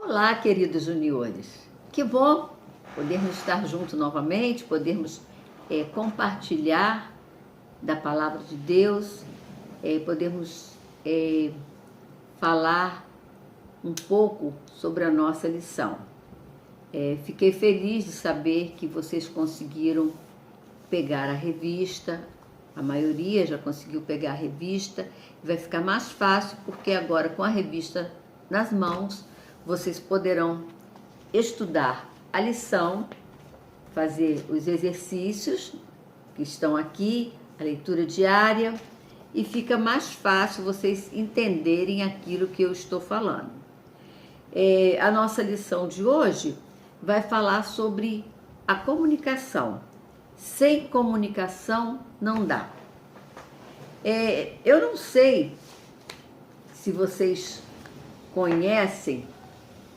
Olá, queridos juniores. Que bom podermos estar juntos novamente, podermos compartilhar da palavra de Deus, podermos falar um pouco sobre a nossa lição. Fiquei feliz de saber que vocês conseguiram pegar a revista, a maioria já conseguiu pegar a revista, vai ficar mais fácil porque agora com a revista nas mãos, vocês poderão estudar a lição, fazer os exercícios que estão aqui, a leitura diária, e fica mais fácil vocês entenderem aquilo que eu estou falando. A nossa lição de hoje vai falar sobre a comunicação. Sem comunicação não dá. Eu não sei se vocês conhecem,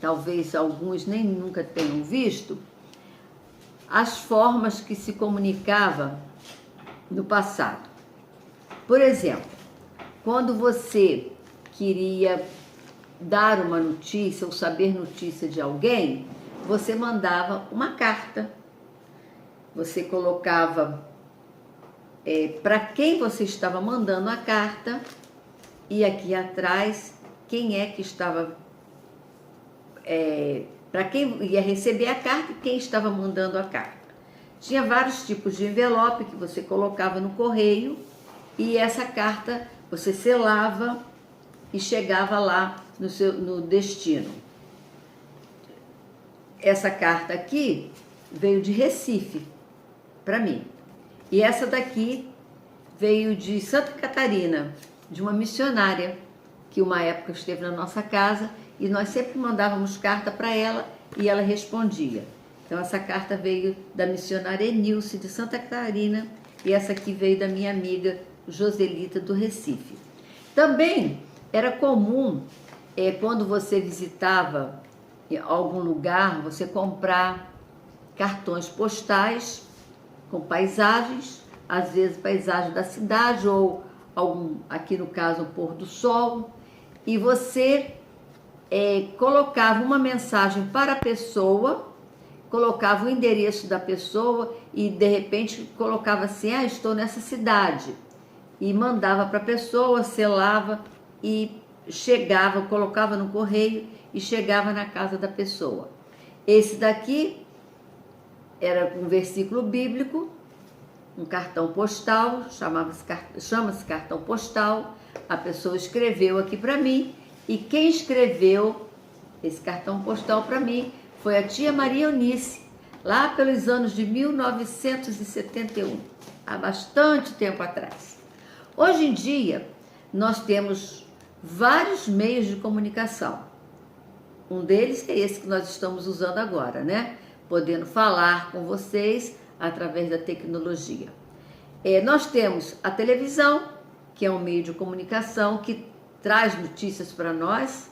talvez alguns nem nunca tenham visto, as formas que se comunicava no passado. Por exemplo, quando você queria dar uma notícia ou saber notícia de alguém, você mandava uma carta. Você colocava para quem você estava mandando a carta e aqui atrás quem é que estava, para quem ia receber a carta e quem estava mandando a carta. Tinha vários tipos de envelope que você colocava no correio e essa carta você selava e chegava lá no destino. Essa carta aqui veio de Recife para mim. E essa daqui veio de Santa Catarina, de uma missionária que uma época esteve na nossa casa e nós sempre mandávamos carta para ela e ela respondia. Então essa carta veio da missionária Enilce de Santa Catarina e essa aqui veio da minha amiga Joselita do Recife. Também era comum, quando você visitava algum lugar, você comprar cartões postais com paisagens, às vezes paisagem da cidade ou aqui no caso o pôr do sol, e você colocava uma mensagem para a pessoa, colocava o endereço da pessoa e de repente colocava assim, estou nessa cidade, e mandava para a pessoa, selava e chegava, colocava no correio e chegava na casa da pessoa. Esse daqui era um versículo bíblico, um cartão postal, chama-se cartão postal. A pessoa escreveu aqui para mim e quem escreveu esse cartão postal para mim foi a tia Maria Eunice, lá pelos anos de 1971, há bastante tempo atrás. Hoje em dia, nós temos vários meios de comunicação. Um deles é esse que nós estamos usando agora, né? Podendo falar com vocês através da tecnologia. Nós temos a televisão, que é um meio de comunicação que traz notícias para nós.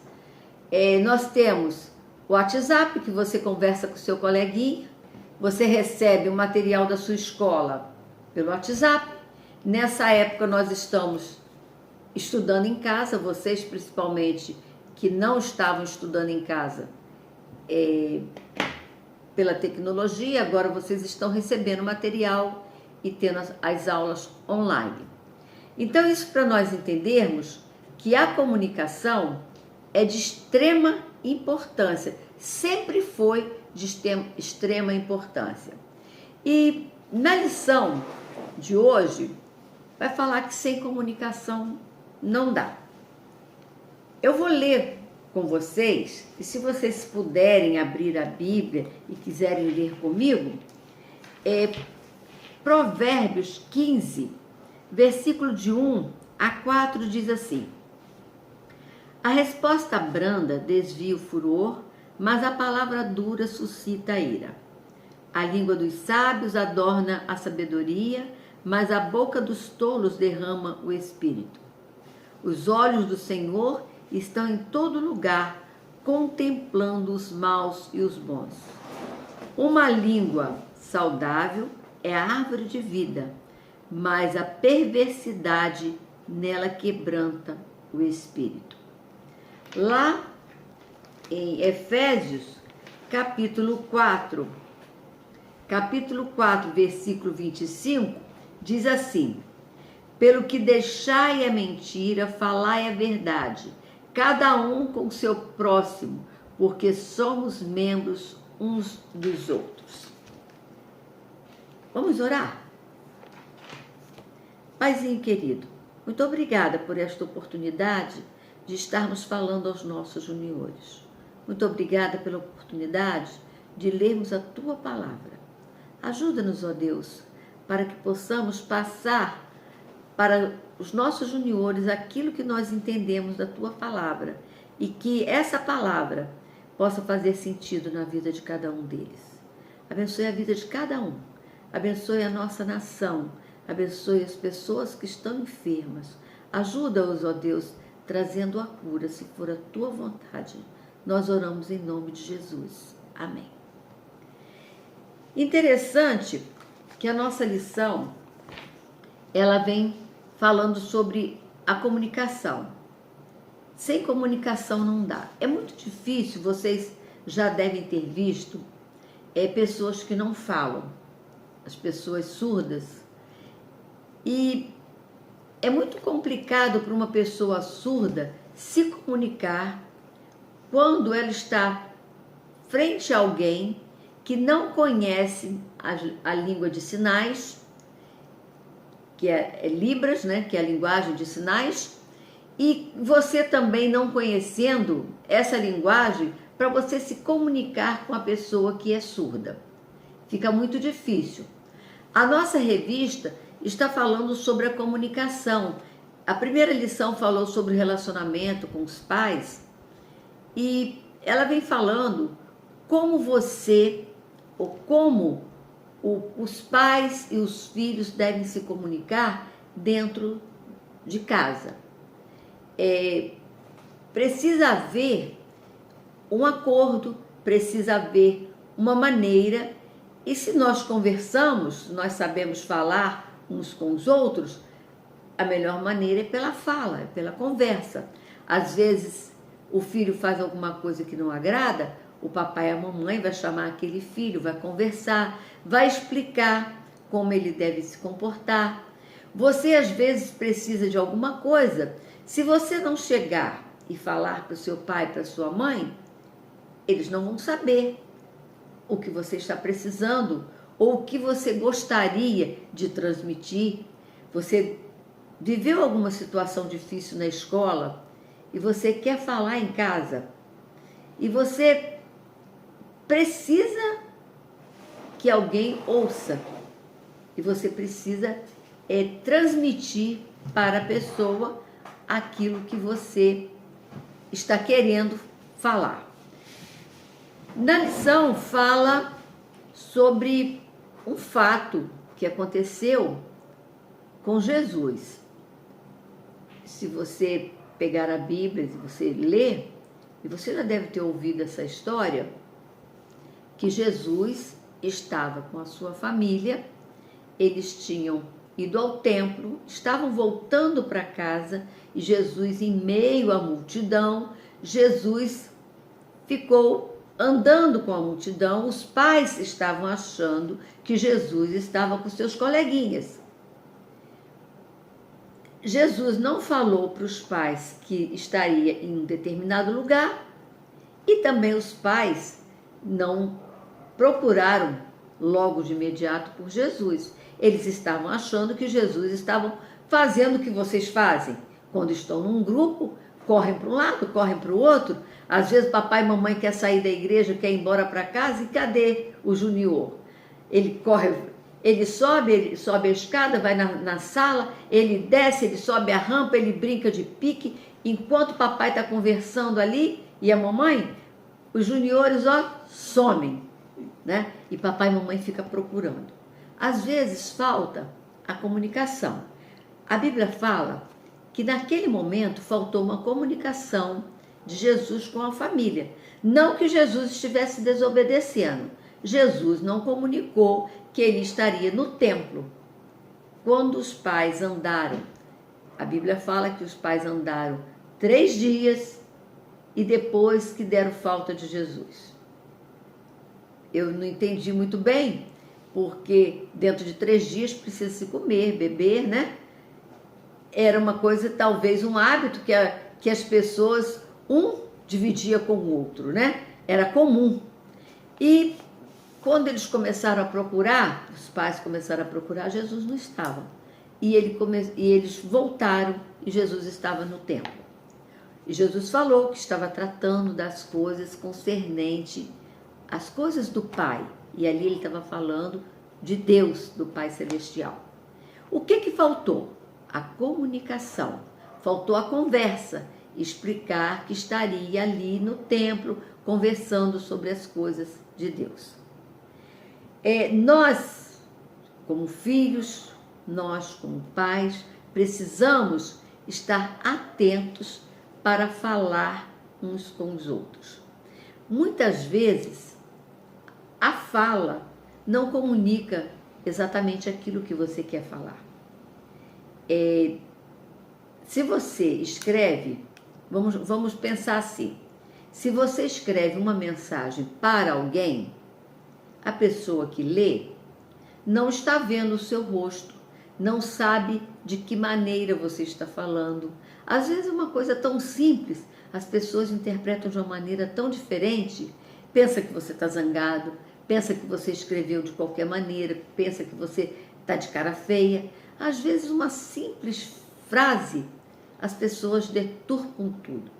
Nós temos o WhatsApp, que você conversa com o seu coleguinha, você recebe o material da sua escola pelo WhatsApp. Nessa época nós estamos estudando em casa, vocês principalmente que não estavam estudando em casa pela tecnologia, agora vocês estão recebendo material e tendo as aulas online. Então isso para nós entendermos que a comunicação é de extrema importância, sempre foi de extrema importância. E na lição de hoje vai falar que sem comunicação não dá. Eu vou ler com vocês, e se vocês puderem abrir a Bíblia e quiserem ler comigo, Provérbios 15, versículo de 1 a 4 diz assim: a resposta branda desvia o furor, mas a palavra dura suscita a ira. A língua dos sábios adorna a sabedoria, mas a boca dos tolos derrama o espírito. Os olhos do Senhor estão em todo lugar, contemplando os maus e os bons. Uma língua saudável é a árvore de vida, mas a perversidade nela quebranta o espírito. Lá em Efésios, capítulo 4. Capítulo 4, versículo 25, diz assim: pelo que deixai a mentira, falai a verdade, cada um com o seu próximo, porque somos membros uns dos outros. Vamos orar? Paizinho querido, muito obrigada por esta oportunidade de estarmos falando aos nossos juniores. Muito obrigada pela oportunidade de lermos a Tua palavra. Ajuda-nos, ó Deus, para que possamos passar para os nossos juniores aquilo que nós entendemos da Tua palavra e que essa palavra possa fazer sentido na vida de cada um deles. Abençoe a vida de cada um. Abençoe a nossa nação. Abençoe as pessoas que estão enfermas. Ajuda-os, ó Deus, trazendo a cura, se for a Tua vontade. Nós oramos em nome de Jesus. Amém. Interessante que a nossa lição, ela vem falando sobre a comunicação. Sem comunicação não dá. É muito difícil, vocês já devem ter visto, pessoas que não falam, as pessoas surdas. E é muito complicado para uma pessoa surda se comunicar quando ela está frente a alguém que não conhece a língua de sinais, que é Libras, né, que é a linguagem de sinais, e você também não conhecendo essa linguagem para você se comunicar com a pessoa que é surda. Fica muito difícil. A nossa revista está falando sobre a comunicação. A primeira lição falou sobre relacionamento com os pais e ela vem falando como você, ou como os pais e os filhos devem se comunicar dentro de casa. Precisa haver um acordo, precisa haver uma maneira, e se nós conversamos, nós sabemos falar uns com os outros, a melhor maneira é pela fala, é pela conversa. Às vezes o filho faz alguma coisa que não agrada, o papai e a mamãe vai chamar aquele filho, vai conversar, vai explicar como ele deve se comportar. Você às vezes precisa de alguma coisa. Se você não chegar e falar para o seu pai, para a sua mãe, eles não vão saber o que você está precisando ou o que você gostaria de transmitir. Você viveu alguma situação difícil na escola e você quer falar em casa e você precisa que alguém ouça e você precisa transmitir para a pessoa aquilo que você está querendo falar. Na lição fala sobre um fato que aconteceu com Jesus. Se você pegar a Bíblia, se você ler, e você já deve ter ouvido essa história, que Jesus estava com a sua família, eles tinham ido ao templo, estavam voltando para casa, e Jesus, em meio à multidão, Jesus ficou andando com a multidão. Os pais estavam achando que Jesus estava com seus coleguinhas. Jesus não falou para os pais que estaria em um determinado lugar e também os pais não procuraram logo de imediato por Jesus. Eles estavam achando que Jesus estava fazendo o que vocês fazem. Quando estão num grupo, correm para um lado, correm para o outro. Às vezes papai e mamãe quer sair da igreja, quer ir embora para casa, e cadê o junior? Ele corre, ele sobe a escada, vai na sala, ele desce, ele sobe a rampa, ele brinca de pique, enquanto o papai está conversando ali e a mamãe, os juniores somem, né? E papai e mamãe ficam procurando. Às vezes falta a comunicação. A Bíblia fala que naquele momento faltou uma comunicação de Jesus com a família. Não que Jesus estivesse desobedecendo. Jesus não comunicou que ele estaria no templo. Quando os pais andaram, a Bíblia fala que os pais andaram 3 dias e depois que deram falta de Jesus. Eu não entendi muito bem, porque dentro de 3 dias precisa se comer, beber, né? Era uma coisa, talvez um hábito que as pessoas, dividia com o outro, né? Era comum. E quando eles começaram a procurar, os pais começaram a procurar, Jesus não estava. E eles voltaram e Jesus estava no templo. E Jesus falou que estava tratando das coisas concernente às coisas do Pai. E ali ele estava falando de Deus, do Pai Celestial. O que faltou? A comunicação. Faltou a conversa, explicar que estaria ali no templo conversando sobre as coisas de Deus. Nós, como filhos, nós, como pais, precisamos estar atentos para falar uns com os outros. Muitas vezes, a fala não comunica exatamente aquilo que você quer falar. Se você escreve, vamos pensar assim, se você escreve uma mensagem para alguém, a pessoa que lê não está vendo o seu rosto, não sabe de que maneira você está falando. Às vezes uma coisa tão simples, as pessoas interpretam de uma maneira tão diferente, pensa que você está zangado, pensa que você escreveu de qualquer maneira, pensa que você está de cara feia. Às vezes uma simples frase, as pessoas deturpam tudo.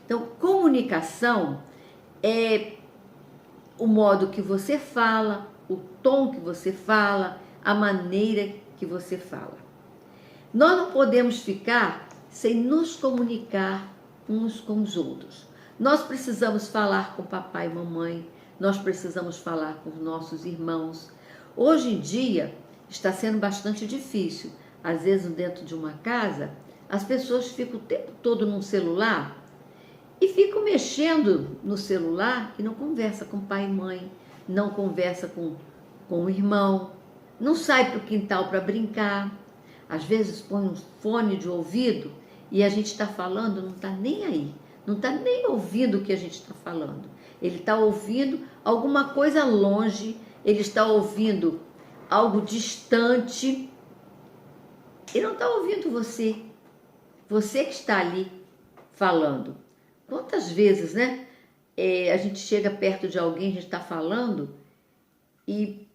Então, comunicação é o modo que você fala, o tom que você fala, a maneira que você fala. Nós não podemos ficar sem nos comunicar uns com os outros. Nós precisamos falar com papai e mamãe, nós precisamos falar com os nossos irmãos. Hoje em dia está sendo bastante difícil. Às vezes dentro de uma casa, as pessoas ficam o tempo todo no celular e ficam mexendo no celular e não conversa com pai e mãe, não conversa com o irmão, não sai para o quintal para brincar. Às vezes põe um fone de ouvido e a gente está falando, não está nem aí, não está nem ouvindo o que a gente está falando. Ele está ouvindo alguma coisa longe, ele está ouvindo algo distante e não está ouvindo você. Você que está ali falando. Quantas vezes, né? A gente chega perto de alguém, a gente está falando e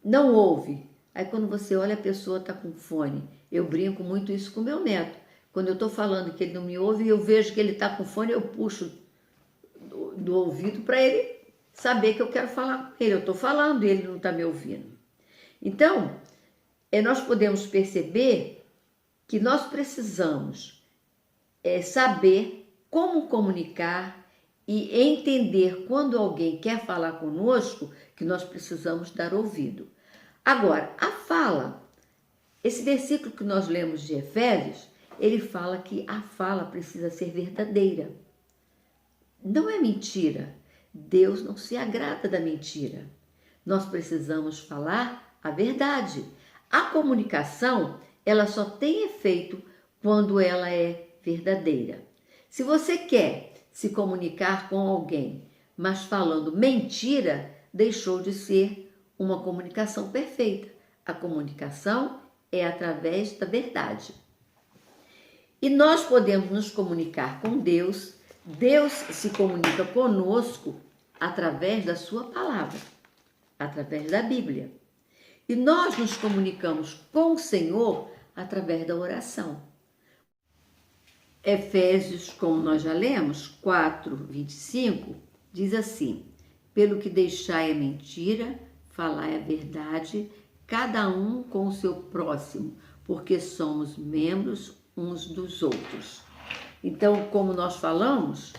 não ouve. Aí quando você olha, a pessoa está com fone. Eu brinco muito isso com meu neto. Quando eu estou falando que ele não me ouve, eu vejo que ele está com fone, eu puxo do ouvido para ele saber que eu quero falar com ele. Eu estou falando e ele não está me ouvindo. Então, nós podemos perceber que nós precisamos saber como comunicar e entender quando alguém quer falar conosco que nós precisamos dar ouvido. Agora, a fala, esse versículo que nós lemos de Efésios, ele fala que a fala precisa ser verdadeira. Não é mentira. Deus não se agrada da mentira. Nós precisamos falar a verdade. A comunicação, ela só tem efeito quando ela é verdadeira. Se você quer se comunicar com alguém, mas falando mentira, deixou de ser uma comunicação perfeita. A comunicação é através da verdade. E nós podemos nos comunicar com Deus. Deus se comunica conosco através da sua palavra, através da Bíblia. E nós nos comunicamos com o Senhor através da oração. Efésios, como nós já lemos, 4:25, diz assim: pelo que deixai a mentira, falai a verdade, cada um com o seu próximo, porque somos membros uns dos outros. Então, como nós falamos,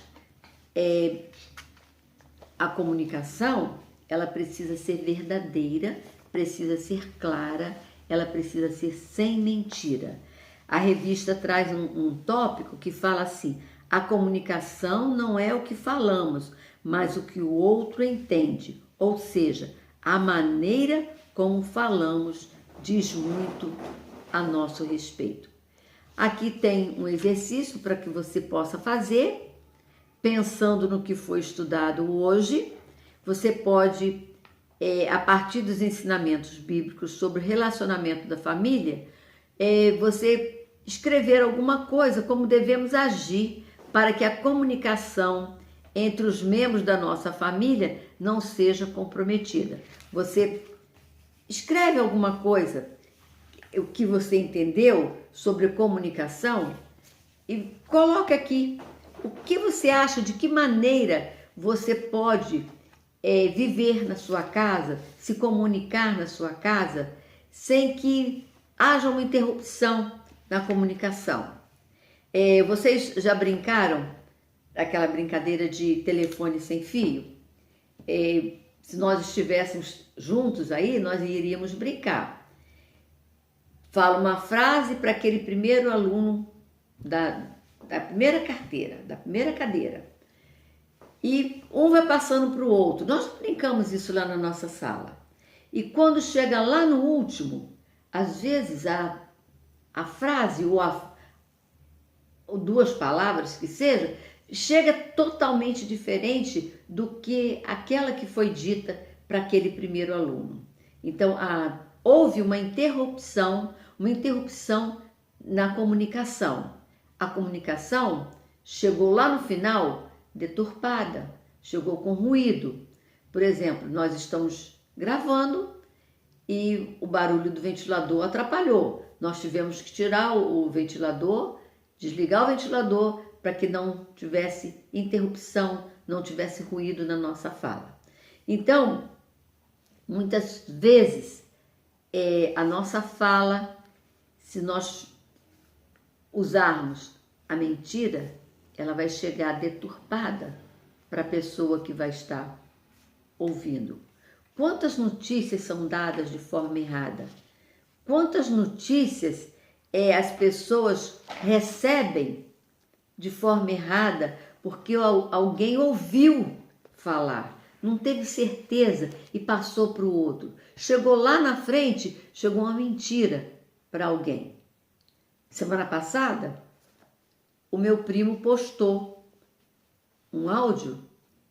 a comunicação, ela precisa ser verdadeira, precisa ser clara, ela precisa ser sem mentira. A revista traz um tópico que fala assim: a comunicação não é o que falamos, mas o que o outro entende. Ou seja, a maneira como falamos diz muito a nosso respeito. Aqui tem um exercício para que você possa fazer pensando no que foi estudado hoje, você pode, a partir dos ensinamentos bíblicos sobre o relacionamento da família, você escrever alguma coisa, como devemos agir para que a comunicação entre os membros da nossa família não seja comprometida. Você escreve alguma coisa, o que você entendeu sobre comunicação, e coloca aqui o que você acha, de que maneira você pode viver na sua casa, se comunicar na sua casa, sem que haja uma interrupção na comunicação. Vocês já brincaram aquela brincadeira de telefone sem fio? Se nós estivéssemos juntos aí, nós iríamos brincar. Fala uma frase para aquele primeiro aluno da primeira carteira, da primeira cadeira. E um vai passando para o outro. Nós brincamos isso lá na nossa sala. E quando chega lá no último, às vezes a frase ou duas palavras que seja, chega totalmente diferente do que aquela que foi dita para aquele primeiro aluno. Então, houve uma interrupção na comunicação. A comunicação chegou lá no final deturpada, chegou com ruído. Por exemplo, nós estamos gravando e o barulho do ventilador atrapalhou. Nós tivemos que tirar o ventilador, desligar o ventilador para que não tivesse interrupção, não tivesse ruído na nossa fala. Então, muitas vezes, a nossa fala, se nós usarmos a mentira, ela vai chegar deturpada para a pessoa que vai estar ouvindo. Quantas notícias são dadas de forma errada? Quantas notícias as pessoas recebem de forma errada porque alguém ouviu falar, não teve certeza e passou para o outro. Chegou lá na frente, chegou uma mentira para alguém. Semana passada, o meu primo postou um áudio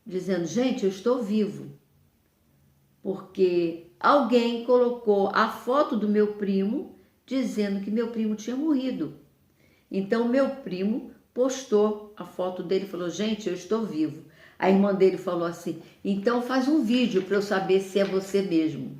dizendo: gente, eu estou vivo. Porque alguém colocou a foto do meu primo dizendo que meu primo tinha morrido. Então, meu primo postou a foto dele e falou: gente, eu estou vivo. A irmã dele falou assim: então faz um vídeo para eu saber se é você mesmo.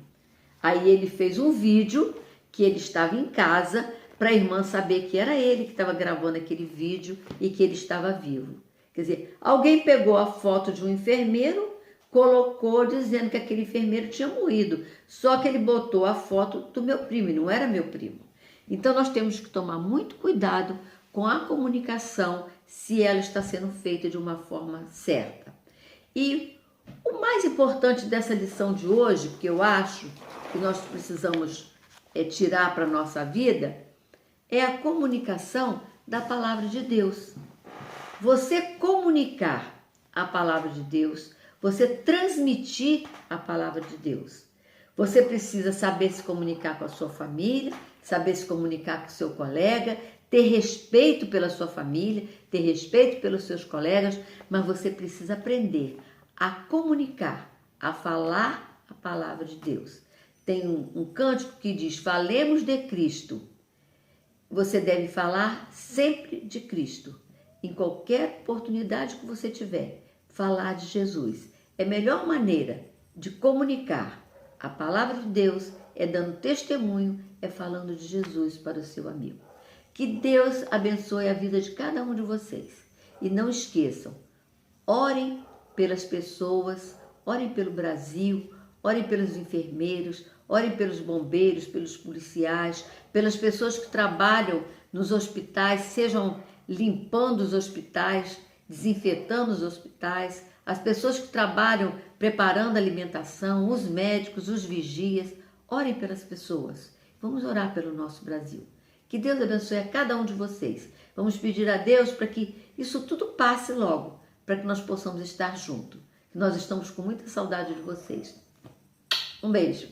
Aí ele fez um vídeo que ele estava em casa para a irmã saber que era ele que estava gravando aquele vídeo e que ele estava vivo. Quer dizer, alguém pegou a foto de um enfermeiro, colocou dizendo que aquele enfermeiro tinha morrido. Só que ele botou a foto do meu primo e não era meu primo. Então nós temos que tomar muito cuidado com a comunicação, se ela está sendo feita de uma forma certa. E o mais importante dessa lição de hoje, que eu acho que nós precisamos tirar para a nossa vida, é a comunicação da palavra de Deus. Você comunicar a palavra de Deus, você transmitir a palavra de Deus. Você precisa saber se comunicar com a sua família, saber se comunicar com o seu colega, ter respeito pela sua família, ter respeito pelos seus colegas, mas você precisa aprender a comunicar, a falar a palavra de Deus. Tem um cântico que diz: falemos de Cristo. Você deve falar sempre de Cristo. Em qualquer oportunidade que você tiver, falar de Jesus. É a melhor maneira de comunicar a palavra de Deus é dando testemunho, é falando de Jesus para o seu amigo. Que Deus abençoe a vida de cada um de vocês. E não esqueçam, orem pelas pessoas, orem pelo Brasil, orem pelos enfermeiros, orem pelos bombeiros, pelos policiais, pelas pessoas que trabalham nos hospitais, sejam limpando os hospitais, desinfetando os hospitais, as pessoas que trabalham preparando a alimentação, os médicos, os vigias. Orem pelas pessoas. Vamos orar pelo nosso Brasil. Que Deus abençoe a cada um de vocês. Vamos pedir a Deus para que isso tudo passe logo, para que nós possamos estar juntos. Nós estamos com muita saudade de vocês. Um beijo.